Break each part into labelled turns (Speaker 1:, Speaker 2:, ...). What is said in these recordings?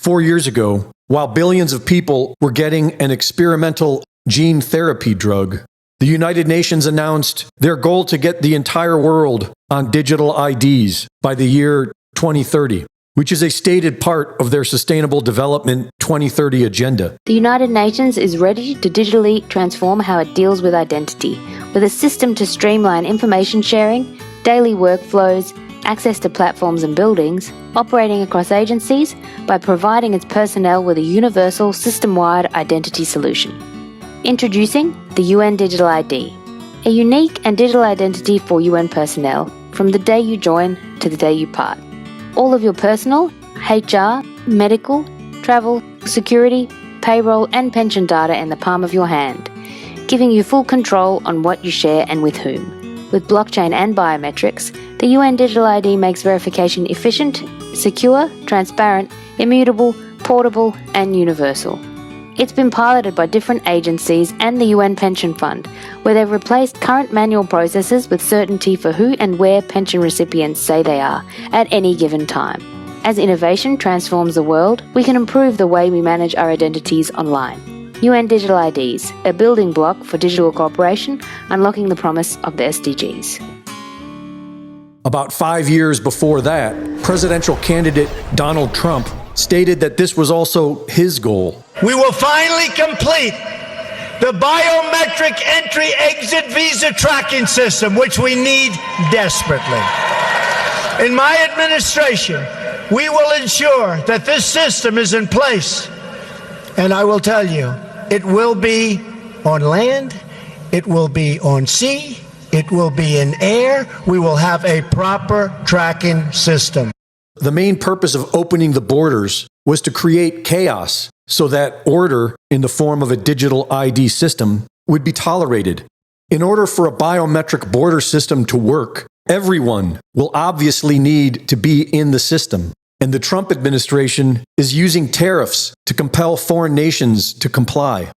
Speaker 1: 4 years ago, while billions of people were getting an experimental gene therapy drug, the United Nations announced their goal to get the entire world on digital IDs by the year 2030, which is a stated part of their Sustainable Development 2030 agenda.
Speaker 2: The United Nations is ready to digitally transform how it deals with identity, with a system to streamline information sharing, daily workflows, access to platforms and buildings, operating across agencies by providing its personnel with a universal system-wide identity solution. Introducing the UN Digital ID, a unique and digital identity for UN personnel from the day you join to the day you part. All of your personal, HR, medical, travel, security, payroll and pension data in the palm of your hand, giving you full control on what you share and with whom. With blockchain and biometrics, the UN Digital ID makes verification efficient, secure, transparent, immutable, portable and universal. It's been piloted by different agencies and the UN Pension Fund, where they've replaced current manual processes with certainty for who and where pension recipients say they are at any given time. As innovation transforms the world, we can improve the way we manage our identities online. UN Digital IDs, a building block for digital cooperation, unlocking the promise of the SDGs.
Speaker 1: About 5 years before that, presidential candidate Donald Trump stated that this was also his goal.
Speaker 3: We will finally complete the biometric entry-exit visa tracking system, which we need desperately. In my administration, we will ensure that this system is in place. And I will tell you, it will be on land, it will be on sea, it will be in air. We will have a proper tracking system.
Speaker 1: The main purpose of opening the borders was to create chaos so that order in the form of a digital ID system would be tolerated. In order for a biometric border system to work, everyone will obviously need to be in the system. And the Trump administration is using tariffs to compel foreign nations to comply.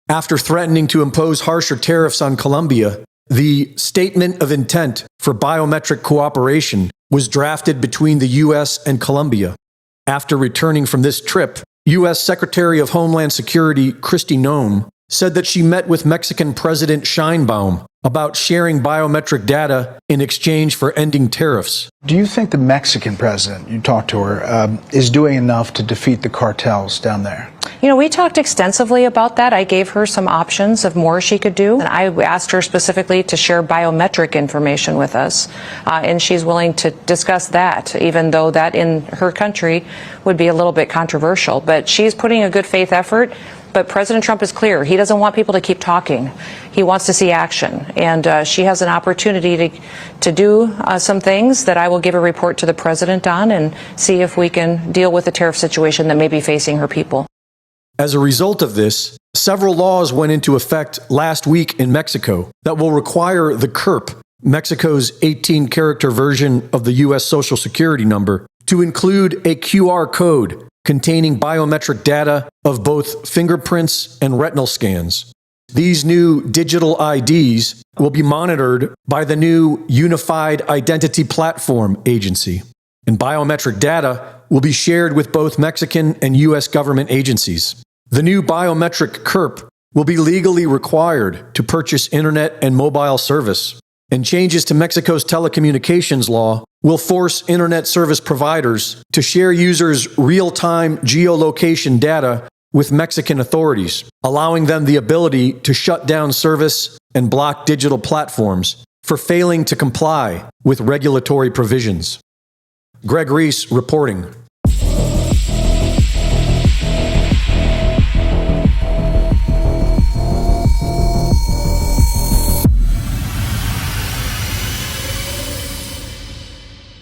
Speaker 1: After threatening to impose harsher tariffs on Colombia, the Statement of Intent for Biometric Cooperation was drafted between the U.S. and Colombia. After returning from this trip, U.S. Secretary of Homeland Security Kristi Noem said that she met with Mexican President Sheinbaum about sharing biometric data in exchange for ending tariffs.
Speaker 4: Do you think the Mexican president, you talked to her, is doing enough to defeat the cartels down there?
Speaker 5: You know, we talked extensively about that. I gave her some options of more she could do. And I asked her specifically to share biometric information with us. And she's willing to discuss that, even though that in her country would be a little bit controversial. But she's putting a good faith effort. But President Trump is clear. He doesn't want people to keep talking. He wants to see action. And she has an opportunity to do some things that I will give a report to the president on and see if we can deal with the tariff situation that may be facing her people.
Speaker 1: As a result of this, several laws went into effect last week in Mexico that will require the CURP, Mexico's 18-character version of the U.S. Social Security number, to include a QR code containing biometric data of both fingerprints and retinal scans. These new digital IDs will be monitored by the new Unified Identity Platform Agency, and biometric data will be shared with both Mexican and U.S. government agencies. The new biometric CURP will be legally required to purchase internet and mobile service, and changes to Mexico's telecommunications law will force internet service providers to share users' real-time geolocation data with Mexican authorities, allowing them the ability to shut down service and block digital platforms for failing to comply with regulatory provisions. Greg Reese reporting.